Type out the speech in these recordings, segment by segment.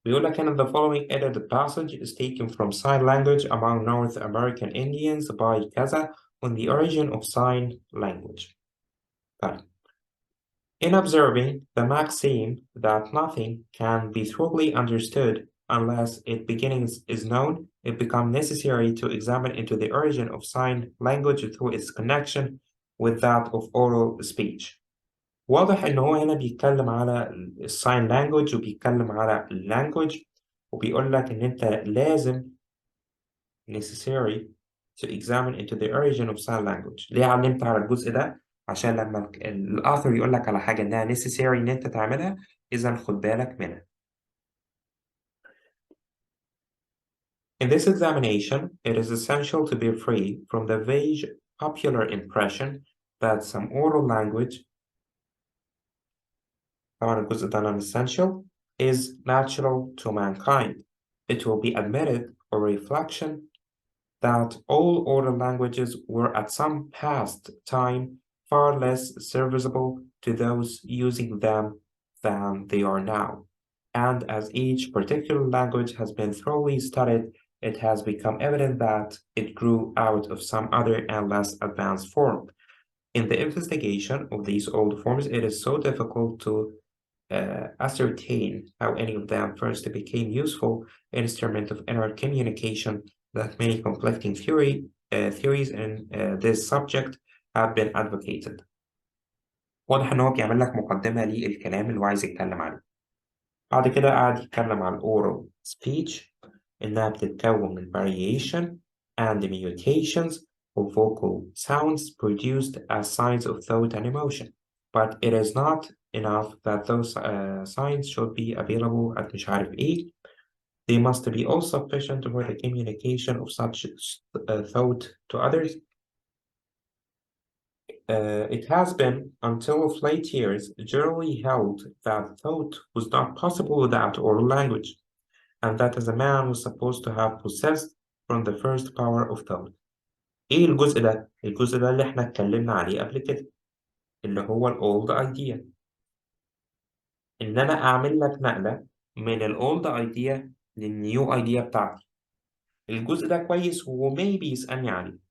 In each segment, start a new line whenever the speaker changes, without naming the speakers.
بيقول لك هنا the following edited passage is taken from sign language among North American Indians by كذا on the origin of sign language. طيب. In observing the maxim that nothing can be truly understood unless its beginnings is known, it becomes necessary to examine into the origin of sign language through its connection with that of oral speech. واضح إن هو هنا بيتكلم على الساين لانجوج وبيتكلم على اللانجوج وبيقول لك إن أنت لازم necessary to examine into the origin of sign language. ليه علمت على الجزء ده؟ عشان لما الآثر يقول لك على حاجة إنها necessary إن أنت تعملها، إذا خد بالك منها. In this examination, it is essential to be free from the vague popular impression that some oral language طبعا الجزء ده non-essential is natural to mankind. It will be admitted a reflection that all oral languages were at some past time far less serviceable to those using them than they are now. And as each particular language has been thoroughly studied, it has become evident that it grew out of some other and less advanced form. In the investigation of these old forms, it is so difficult to ascertain how any of them first became useful instrument of inner communication that many conflicting theories in this subject have been advocated. واضح إن هو بيعمل لك مقدمة للكلام اللي هو عايز يتكلم عليه. بعد كده قاعد يتكلم عن oral speech إنها بتتكون من variation and mutations of vocal sounds produced as signs of thought and emotion. But it is not enough that those signs should be available at مش عارف إيه. They must be all sufficient for the communication of such thought to others. It has been, until of late years, generally held that thought was not possible without oral language, and that as a man was supposed to have possessed from the first power of thought. إيه الجزء ده؟ الجزء ده اللي إحنا اتكلمنا عليه قبل كده، اللي هو ال old idea. إن أنا أعمل لك نقلة من ال old idea للنيو idea بتاعتي. الجزء ده كويس وmaybe يسألني عليه.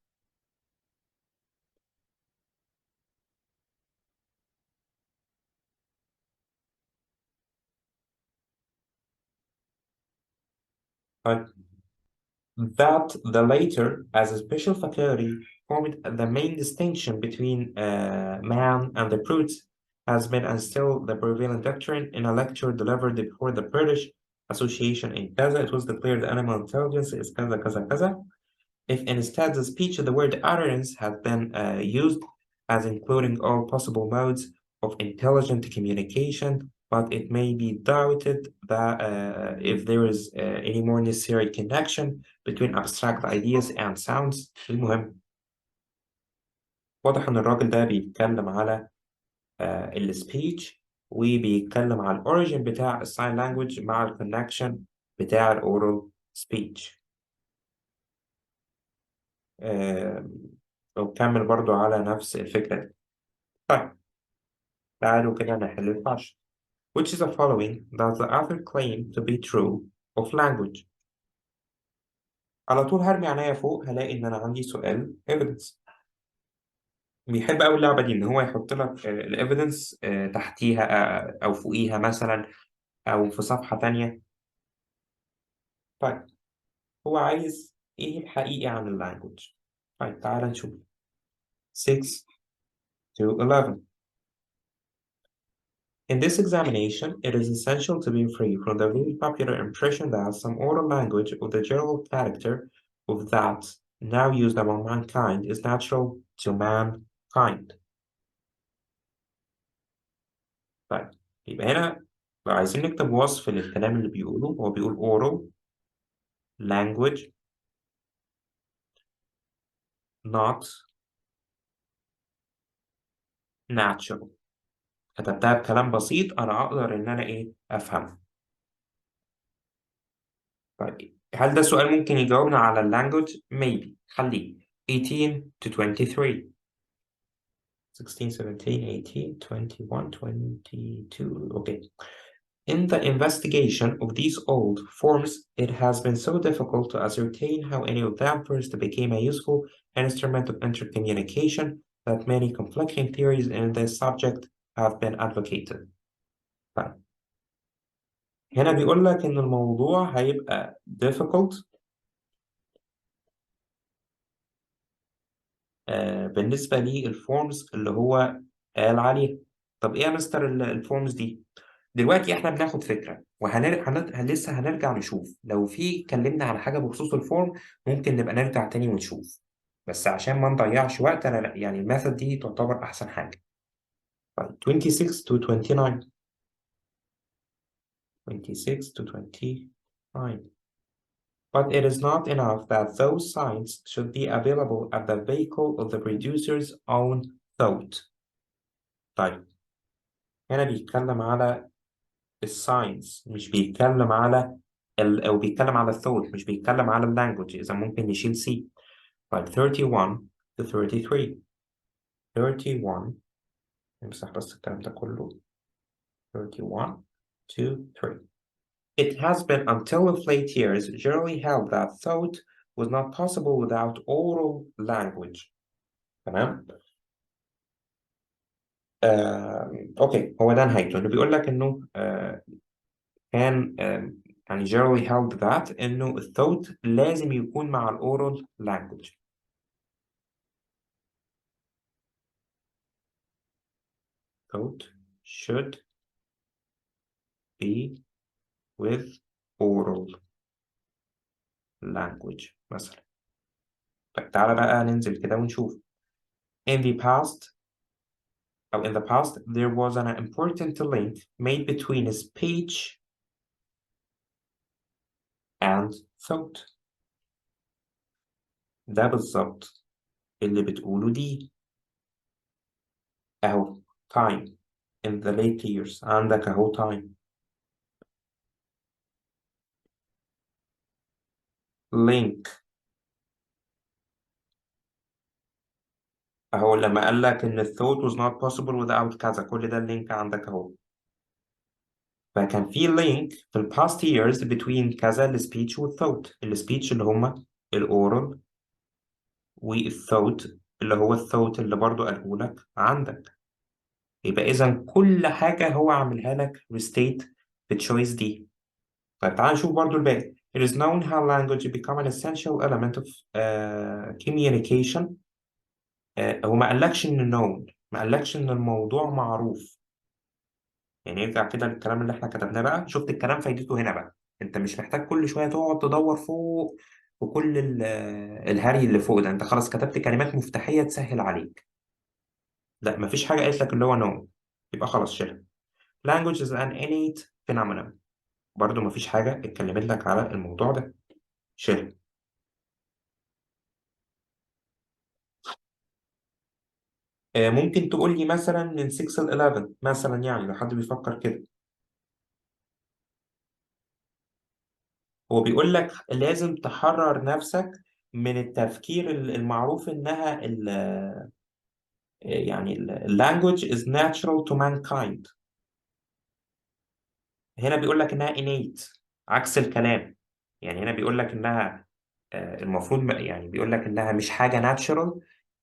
That the later, as a special faculty, formed the main distinction between man and the brutes, has been and still the prevailing doctrine. In a lecture delivered before the British Association in Gaza, it was declared animal intelligence is kaza kaza kaza. If instead the speech, the word utterance had been used as including all possible modes of intelligent communication, but it may be doubted that if there is any more necessary connection between abstract ideas and sounds. المهم واضح ان الراجل ده بيتكلم على السبيتش وبيتكلم على الاوريجين بتاع الساين لانجوج مع الكونكشن بتاع الاورال سبيتش. وكمل برضو على نفس الفكرة دي. طيب تعالوا كده نحل الفاشل. Which is the following does the author claim to be true of language؟ على طول هرمي عينيا فوق هلاقي إن أنا عندي سؤال evidence. بيحب أوي اللعبة دي إن هو يحط لك الإيفيدنس تحتيها أو فوقيها مثلا أو في صفحة تانية. طيب هو عايز إيه الحقيقي عن اللانجوج؟ طيب تعال نشوف 6 to 11. In this examination, it is essential to be free from the very popular impression that some oral language of the general character of that now used among mankind is natural to mankind. طيب يبقى هنا لو عايزين نكتب وصف للكلام اللي بيقوله هو بيقول oral language not natural. كتبتها بكلام بسيط أنا أقدر إن أنا إيه أفهمه. طيب هل ده سؤال ممكن يجاوبنا على اللانجوج؟ maybe. خليه 18 to 23. 16, 17, 18, 21, 22. Okay. In the investigation of these old forms, it has been so difficult to ascertain how any of them first became a useful instrument of intercommunication that many conflicting theories in this subject have been advocated. طيب. هنا بيقول لك إن الموضوع هيبقى difficult بالنسبة للفورمز اللي هو قال عليها. طب إيه يا مستر الفورمز دي؟ دلوقتي إحنا بناخد فكرة لسه هنرجع نشوف لو في اتكلمنا على حاجة بخصوص الفورم ممكن نبقى نرجع تاني ونشوف، بس عشان ما نضيعش وقت أنا يعني الميثود دي تعتبر أحسن حاجة. طيب 26 to 29. 26 to 29. But it is not enough that those signs should be available at the vehicle of the producer's own thought. طيب هنا بيتكلم على الساينس، مش بيتكلم على أو بيتكلم على الثوت، مش بيتكلم على اللانجوج، إذا ممكن نشيل سي. طيب 31 to 33. 31 نمسح بس الكلام ده كله. 31 to 3. It has been until of late years generally held that thought was not possible without oral language. تمام؟ اوكي، هو ده نهايته، انه بيقول لك انه كان يعني generally held that انه الثوت لازم يكون مع الاورال language. Thought should be with oral language مثلا. طيب تعالى بقى ننزل كده ونشوف. In the past there was an important link made between speech and thought. ده بالظبط اللي بتقوله دي اهو. time in the late years عندك اهو time link اهو لما قال لك ان الثوت was not possible without كذا، كل ده اللينك عندك اهو. فكان في لينك في ال past years between كذا السبيتش والثوت. السبيتش اللي هما الاورال والثوت اللي هو الثوت اللي برضو قاله لك عندك. يبقى اذا كل حاجه هو عاملها لك ريستيت في التشويس دي. طيب تعال نشوف برضو الباقي. It is known how language become an essential element of communication. هو ما قالكش ان known، ما قالكش ان الموضوع معروف. يعني ارجع كده للكلام اللي احنا كتبناه بقى، شفت الكلام فايدته هنا بقى. انت مش محتاج كل شويه تقعد تدور فوق وكل الهري اللي فوق ده، انت خلاص كتبت كلمات مفتاحيه تسهل عليك. لا مفيش حاجه قالت لك اللي هو known، يبقى خلاص شيلها. language is an innate phenomenon. برضو مفيش حاجه اتكلمت لك على الموضوع ده، شيلها. ممكن تقول لي مثلا من 6 ل 11 مثلا، يعني لو حد بيفكر كده. هو بيقول لك لازم تحرر نفسك من التفكير المعروف انها يعني language is natural to mankind. هنا بيقول لك انها innate عكس الكلام. يعني هنا بيقول لك انها المفروض يعني بيقول لك انها مش حاجة natural.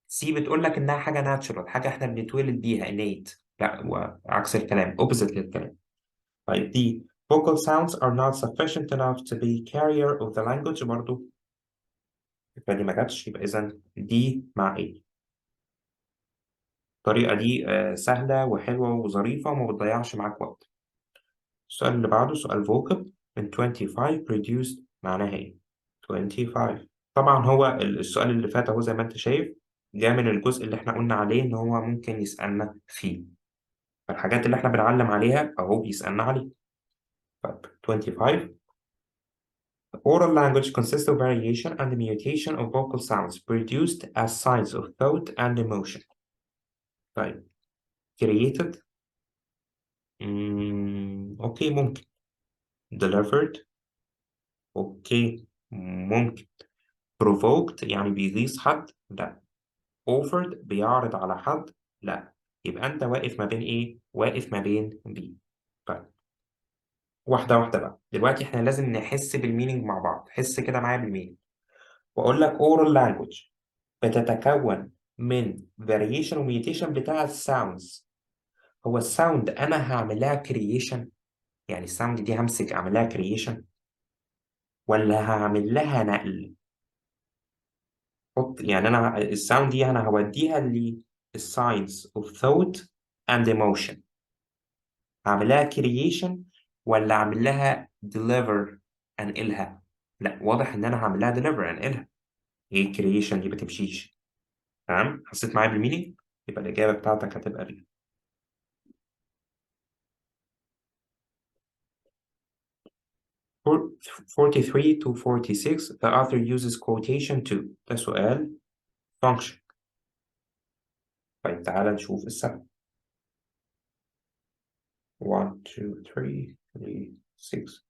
سي بتقول لك انها حاجة natural، حاجة احنا بنتولد بيها innate. لا وعكس الكلام opposite للكلام. طيب دي vocal sounds are not sufficient enough to be carrier of the language برضو. فدي ما جاتش، يبقى إذا دي مع إيه؟ الطريقة دي سهلة وحلوة وظريفة وما بتضيعش معاك وقت. السؤال اللي بعده سؤال vocal من 25 reduced معناها إيه؟ 25 طبعا هو السؤال اللي فات أهو زي ما أنت شايف جاء من الجزء اللي إحنا قلنا عليه إن هو ممكن يسألنا فيه. فالحاجات اللي إحنا بنعلم عليها أهو بيسألنا عليه. طيب 25. Oral language consists of variation and mutation of vocal sounds produced as signs of thought and emotion. طيب created. اوكي ممكن. delivered. اوكي ممكن. provoked يعني بيغيظ حد، لا. offered بيعرض على حد، لا. يبقى انت واقف ما بين ايه؟ واقف ما بين بي. طيب واحدة واحدة بقى. دلوقتي إحنا لازم نحس بالمينينج مع بعض، حس كده معايا بالمينينج. وأقول لك oral language بتتكون من variation و mutation بتاع الساوندز. هو الساوند أنا هعمل لها creation، يعني الساوند دي همسك أعمل لها creation ولا هعمل لها نقل؟ حط يعني أنا الساوند دي أنا هوديها للساينس of thought and emotion. هعمل لها creation ولا أعمل لها deliver أنقلها؟ لا، واضح إن أنا هعمل لها deliver أنقلها. إيه creation دي بتمشيش. تمام، حسيت معايا بالمينينج؟ يبقى الإجابة بتاعتك هتبقى دي. 43 to 46 the author uses quotation to. ده سؤال function. طيب تعالى نشوف السبب. 1 2 3 6.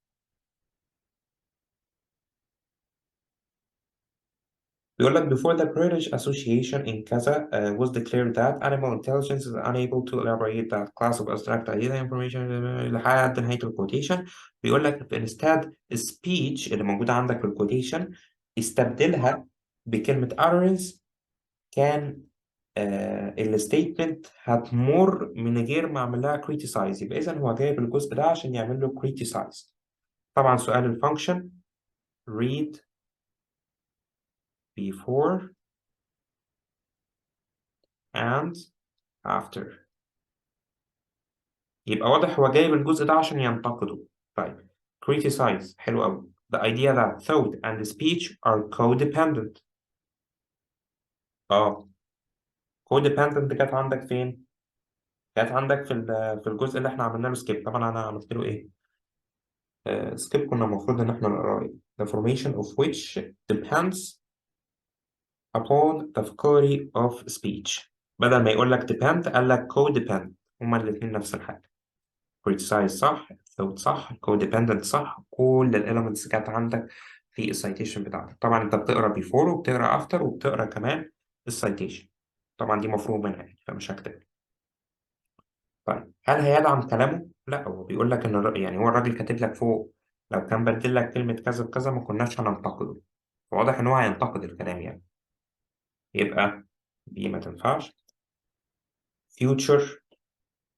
بيقول لك before the British Association in كذا was declared that animal intelligence is unable to elaborate that class of abstract idea information لحد نهاية الكوتيشن. بيقول لك instead speech اللي موجودة عندك في الكوتيشن استبدلها بكلمة utterance. كان الستيتمنت هتمر من غير ما اعمل لها criticize، يبقى اذا هو جايب الجزء ده عشان يعمل له criticize. طبعا سؤال الفانكشن read before and after، يبقى واضح هو جايب الجزء ده عشان ينتقده. طيب criticize حلو قوي. the idea that thought and speech are codependent. اه codependent كانت عندك فين؟ كانت عندك في الجزء اللي احنا عملنا له سكيب. طبعا انا عملت له ايه؟ سكيب. كنا المفروض ان احنا نقراه ايه؟ the formation of which depends upon the faculty of speech. بدل ما يقول لك depend قال لك codependent. هما الاثنين نفس الحاجة. criticize صح، thought صح، codependent صح، كل الاليمنتس كانت عندك في السيتيشن بتاعتك. طبعا انت بتقرا before وبتقرا after وبتقرا كمان السيتيشن. طبعا دي مفروغ منها يعني فمش هكتب. طيب هل هيدعم كلامه؟ لا، هو بيقول لك ان يعني هو الراجل كاتب لك فوق لو كان بدل لك كلمة كذا بكذا ما كناش هننتقده. واضح ان هو هينتقد الكلام يعني. يبقى دي ما تنفعش. future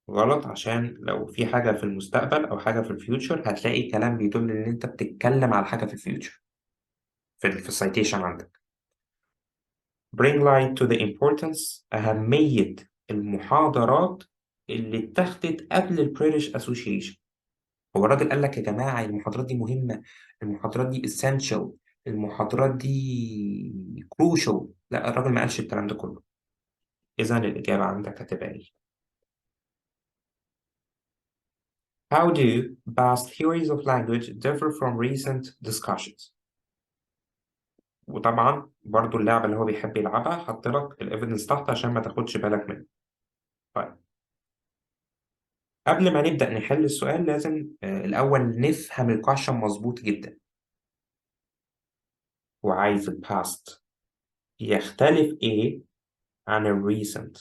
غلط، عشان لو في حاجة في المستقبل أو حاجة في الفيوتشر هتلاقي كلام بيدل إن أنت بتتكلم على حاجة في الفيوتشر في السيتيشن عندك. bring light to the importance أهمية المحاضرات اللي اتخذت قبل البريتش أسوشيشن. هو الراجل قال لك يا جماعة المحاضرات دي مهمة، المحاضرات دي essential، المحاضرات دي crucial. لا، الراجل ما قالش الكلام ده كله. إذا الإجابة عندك هتبقى إيه؟ How do past theories of language differ from recent discussions؟ وطبعا برضو اللعبة اللي هو بيحب يلعبها حط لك الايفيدنس تحت عشان ما تاخدش بالك منه. طيب قبل ما نبدأ نحل السؤال لازم الأول نفهم الكويشن مظبوط جدا. وعايز الباست يختلف إيه عن الريسنت؟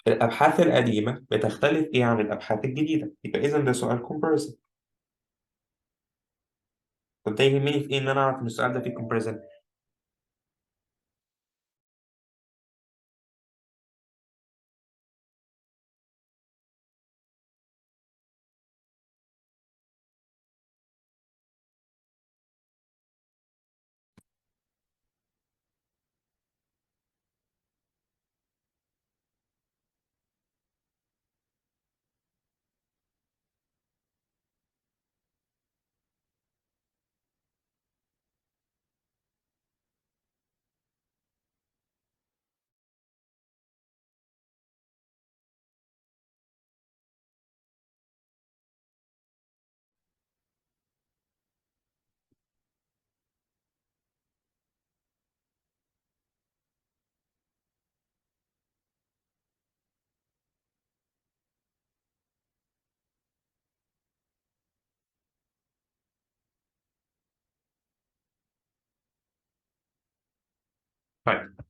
الأبحاث القديمة بتختلف إيه عن الأبحاث الجديدة؟ يبقى إذا ده سؤال comparison. طب ده يهمني في إيه إن أنا أعرف إن السؤال ده فيه comparison؟ طيب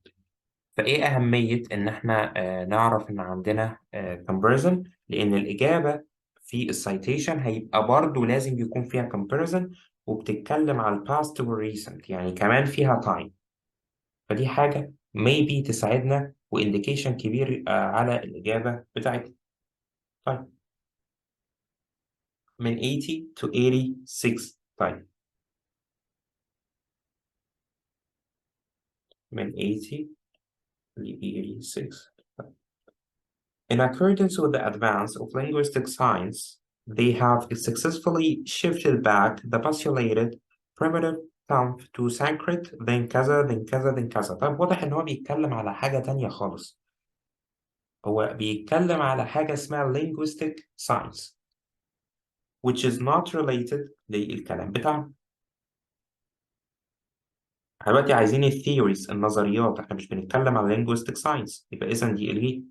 فإيه أهمية إن إحنا نعرف إن عندنا comparison؟ لأن الإجابة في السايتيشن هيبقى برضه لازم يكون فيها comparison، وبتتكلم على الباست والريسنت يعني كمان فيها time. فدي حاجة maybe تساعدنا وانديكيشن كبير على الإجابة بتاعتنا. طيب من 80 to 86. طيب من 80 ل 86. طيب. In accordance with the advance of linguistic science, they have successfully shifted back the postulated primitive tongue to Sanskrit then كذا then كذا then كذا. طيب واضح إن هو بيتكلم على حاجة تانية خالص. هو بيتكلم على حاجة اسمها linguistic science which is not related للكلام بتاعنا. احنا دلوقتي عايزين الثيوريز النظريات، احنا مش بنتكلم على linguistic science، يبقى إذا دي الغي.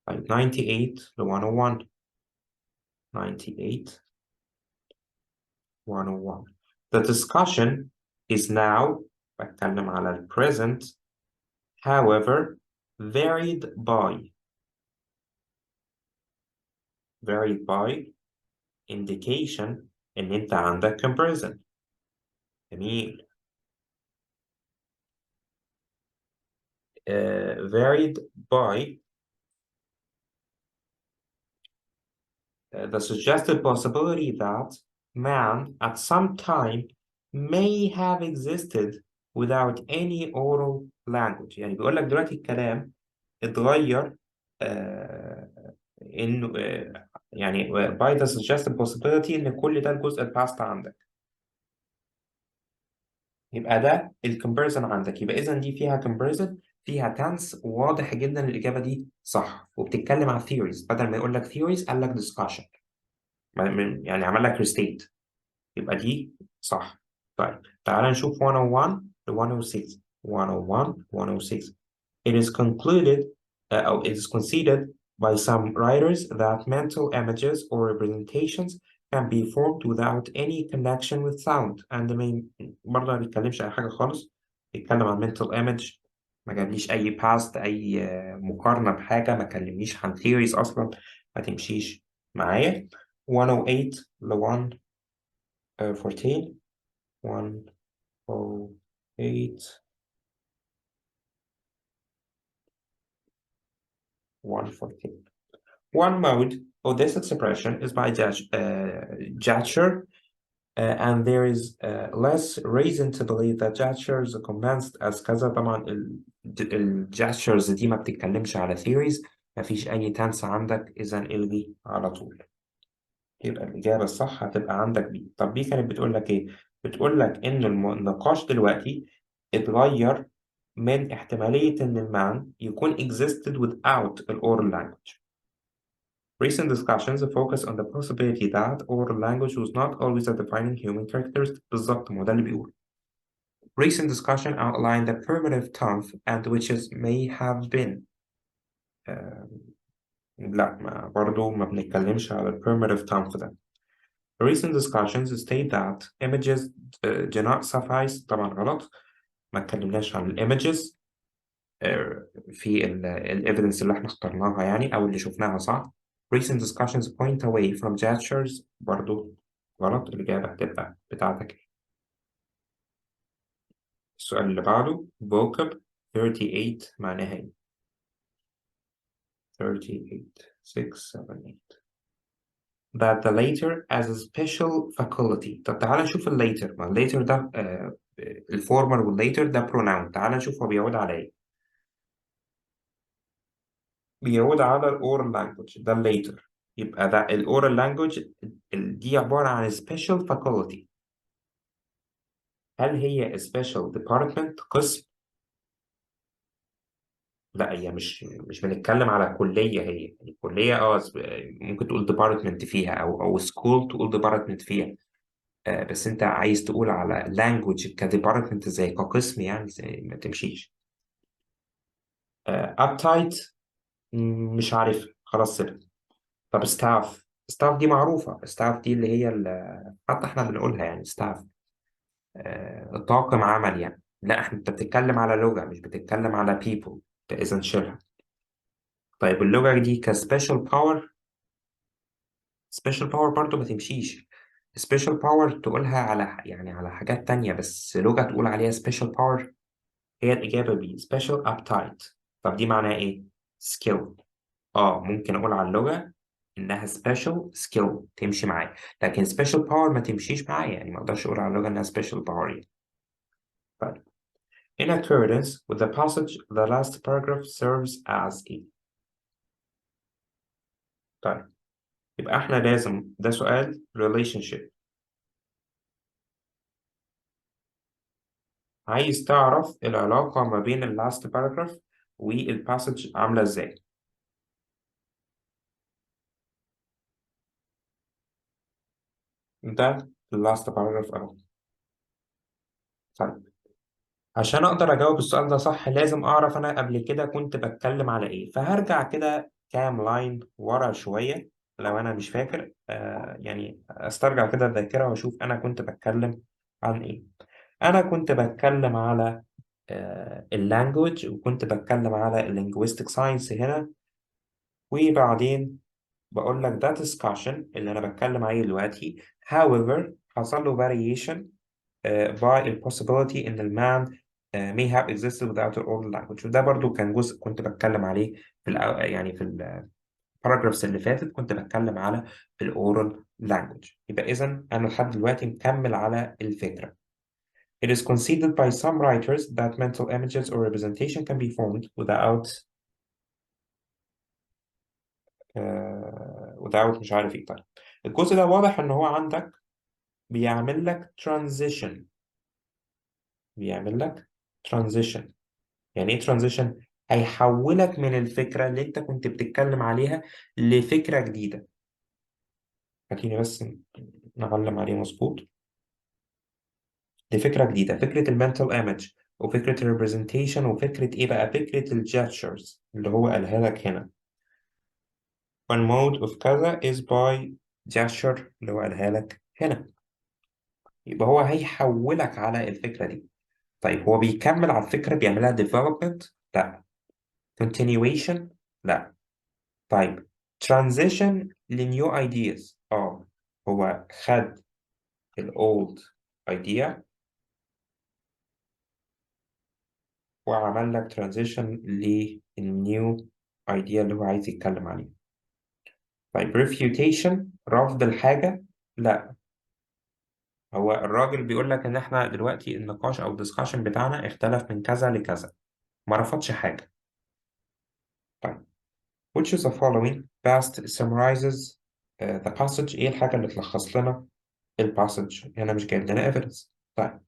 طيب 98 ل 101. 98 101. The discussion is now بتكلم على ال present however varied by indication إن أنت عندك comparison. جميل. Varied by the suggested possibility that man at some time may have existed without any oral language. يعني بيقول لك دلوقتي الكلام اتغير انه يعني by the suggested possibility ان كل ده الجزء الباست عندك، يبقى ده الكomparison عندك، يبقى اذا دي فيها comparison فيها تنس واضح جدا الاجابه دي صح، وبتتكلم على theories بدل ما يقول لك theories قال لك discussion، يعني عمل لك restate، يبقى دي صح. طيب تعال نشوف 101 ل 106. 101 106. It is concluded or it is conceded by some writers that mental images or representations can be formed without any connection with sound. and برضه ما بيتكلمش عن حاجة خالص، بيتكلم عن mental image، ما جابليش أي past أي مقارنة بحاجة، ما كلمنيش عن theories أصلا، ما تمشيش معايا. 108 ل 114. 108 114. One mode of this expression is by gesture, and there is less reason to believe that gestures are commenced as كذا. طبعا gestures دي ما بتتكلمش على theories، مفيش أي تنس عندك، إذا الغي على طول. يبقى الإجابة الصح هتبقى عندك بي. طب بي كانت بتقول لك إيه؟ بتقول لك إن النقاش دلوقتي اتغير من احتمالية إن المان يكون existed without the oral language. Recent discussions focus on the possibility that oral language was not always a defining human characteristic. بالظبط، ما ده اللي بيقول. Recent discussion outlined the primitive tongue and which is may have been. لا برضو ما بنتكلمش على ال primitive tongue ده. Recent discussions state that images do not suffice. طبعا غلط، ما اتكلمناش عن ال images في ال evidence اللي احنا اخترناها يعني أو اللي شفناها صح. Recent discussions point away from gestures. برضو غلط، الإجابة هتبقى بتاعتك. السؤال اللي بعده vocab 38 معناها ايه؟ 38 6 7 8. That the later as a special faculty. طب تعالى نشوف ال later. ما ال later ده الفورمال وال later ده pronoun. تعالى نشوف هو بيعود على ايه. بيعود على ال oral language ده ال later. يبقى ده ال oral language دي عبارة عن special faculty. هل هي special department قسم؟ لا هي مش بنتكلم على كلية، هي يعني كلية ممكن تقول department فيها أو school تقول department فيها، بس أنت عايز تقول على language كdepartment زي كقسم يعني زي ما تمشيش. uptight مش عارف خلاص سيبها. طب staff دي معروفة، staff دي اللي هي حتى احنا بنقولها يعني staff طاقم عمل يعني. لا انت بتتكلم على لغة مش بتتكلم على people، إذا شيلها. طيب اللغة دي كسبيشال باور special power برضو ما تمشيش. special power تقولها على يعني على حاجات تانية، بس لغة تقول عليها special power هي الإجابة B special appetite. طب دي معناها إيه؟ skill. ممكن أقول على اللغة إنها special skill تمشي معايا، لكن special power ما تمشيش معايا، يعني ما أقدرش أقول على اللغة إنها special power يعني. طيب. In accordance with the passage, the last paragraph serves as a. طيب يبقى إحنا لازم، ده سؤال relationship، عايز تعرف العلاقة ما بين ال last paragraph والpassage عاملة إزاي. ده ال last paragraph أهو. طيب عشان أقدر أجاوب السؤال ده صح لازم أعرف أنا قبل كده كنت بتكلم على إيه، فهرجع كده كام لاين ورا شوية لو أنا مش فاكر، يعني أسترجع كده الذاكرة وأشوف أنا كنت بتكلم عن إيه. أنا كنت بتكلم على اللانجوج، وكنت بتكلم على linguistic science هنا، وبعدين بقول لك ده discussion اللي أنا بتكلم عليه دلوقتي. however حصل له variation by the possibility إن الman may have existed without an oral language، وده برضو كان جزء كنت بتكلم عليه في يعني في الباراجرافز اللي فاتت كنت بتكلم على الأورال language. يبقى إذا أنا لحد دلوقتي مكمل على الفكرة. It is conceded by some writers that mental images or representation can be formed without مش عارف إيه. طيب الجزء ده واضح إن هو عندك بيعمل لك transition، بيعمل لك transition. يعني ايه ترانزيشن؟ هيحولك من الفكرة اللي انت كنت بتتكلم عليها لفكرة جديدة. خليني بس نعلم عليه مظبوط. لفكرة جديدة، فكرة المنتال ايمج، وفكرة الريبريزنتيشن، وفكرة ايه بقى؟ فكرة الجestures اللي هو قالها لك هنا. one mode of كذا is by gesture اللي هو قالها لك هنا. يبقى هو هيحولك على الفكرة دي. طيب هو بيكمل على الفكرة بيعملها development؟ لا. continuation؟ لا. طيب transition لنيو ideas، هو خد الاولد idea وعمل لك transition للنيو idea اللي هو عايز يتكلم عليه. طيب refutation رفض الحاجة؟ لا. هو الراجل بيقول لك ان احنا دلوقتي النقاش او discussion بتاعنا اختلف من كذا لكذا، ما رفضش حاجة. طيب which is the following best summarizes the passage؟ ايه الحاجة اللي تلخص لنا الباسج؟ هنا مش جايب لنا evidence. طيب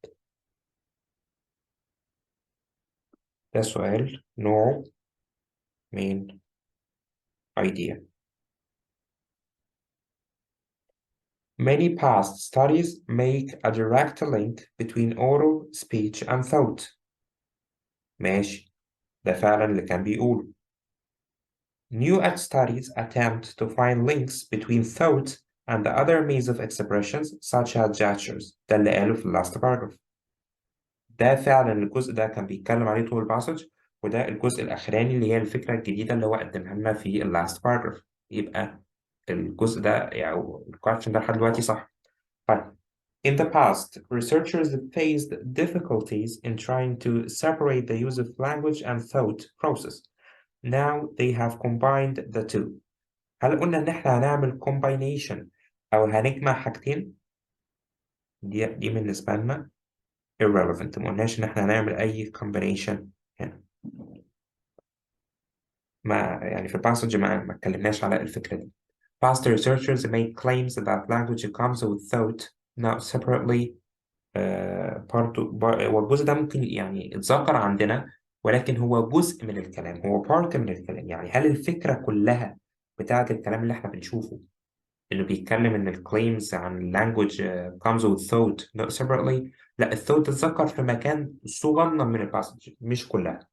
ده سؤال نوعه main idea. Many past studies make a direct link between oral speech and thought. ماشي، ده فعلا اللي كان بيقوله. New studies attempt to find links between thought and the other means of expressions such as gestures. ده اللي قاله في last paragraph. ده فعلا الجزء ده كان بيتكلم عليه طول الباسج، وده الجزء الأخراني اللي هي الفكرة الجديدة اللي هو قدمها لنا في last paragraph. يبقى الجزء ده يعني الكويشن ده لحد دلوقتي صح. طيب in the past, researchers faced difficulties in trying to separate the use of language and thought process. Now they have combined the two. هل قلنا إن إحنا هنعمل combination أو هنجمع حاجتين؟ دي بالنسبة لنا irrelevant. ما قلناش إن إحنا هنعمل أي combination هنا. ما يعني في الباسج ما اتكلمناش على الفكرة دي. Past researchers made claims that language comes with thought, not separately. برضو والجزء ده ممكن يعني اتذكر عندنا، ولكن هو جزء من الكلام، هو part من الكلام. يعني هل الفكرة كلها بتاعت الكلام اللي احنا بنشوفه اللي بيتكلم ان ال claims عن language comes with thought not separately؟ لا، الثوت اتذكر في مكان صغنن من الباسج مش كلها.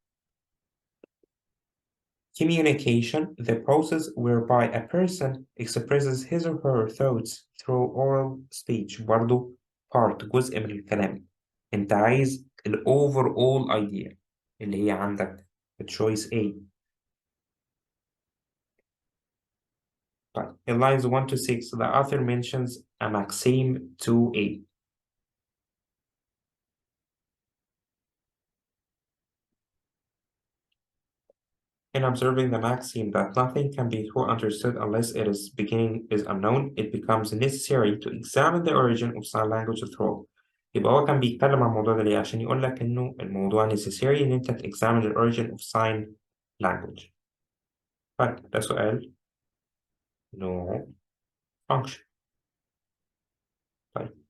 Communication, the process whereby a person expresses his or her thoughts through oral speech، برضو part جزء من الكلام. انت عايز ال overall idea اللي هي عندك choice A. طيب in lines 1 to 6 the author mentions a maxim to A. In observing the maxim that nothing can be fully understood unless its beginning is unknown, it becomes necessary to examine the origin of sign language through. يبقى هو كان بيتكلم عن الموضوع ده ليه؟ عشان يقول لك إنه الموضوع necessary إن أنت examine the origin of sign language. طيب ده سؤال no function. طيب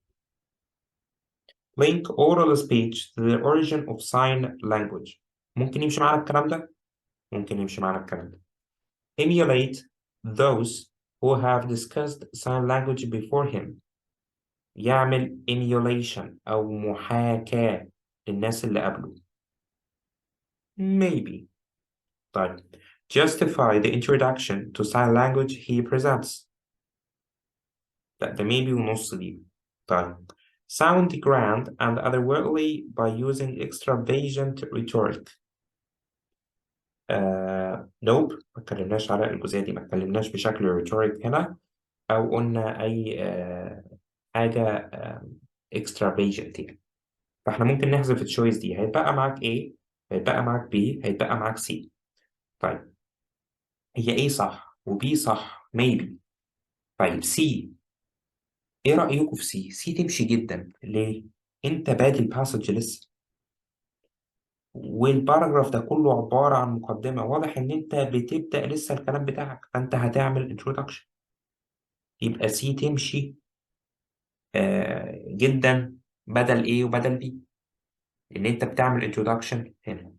link oral speech to the origin of sign language. ممكن يمشي معانا الكلام ده؟ ممكن يمشي معانا الكلام ده. Emulate those who have discussed sign language before him. يعمل emulation أو محاكاة للناس اللي قبله. Maybe. طيب justify the introduction to sign language he presents. لا ده maybe ونص دي. طيب sound grand and otherworldly by using extravagant rhetoric. nope ما اتكلمناش على الجزئية دي، ما اتكلمناش بشكل rhetoric هنا أو قلنا أي حاجة extravagant يعني. فاحنا ممكن نحذف التشويس دي، هيتبقى معاك A، هيتبقى معاك B، هيتبقى معاك C. طيب هي A صح و B صح maybe. طيب C، ايه رأيكم في C؟ C تمشي جدا. ليه؟ انت بادي الباسج لسه، والباراجراف ده كله عبارة عن مقدمة، واضح ان انت بتبدأ لسه الكلام بتاعك، فانت هتعمل introduction. يبقى C تمشي جدا بدل A وبدل B، ان انت بتعمل introduction هنا.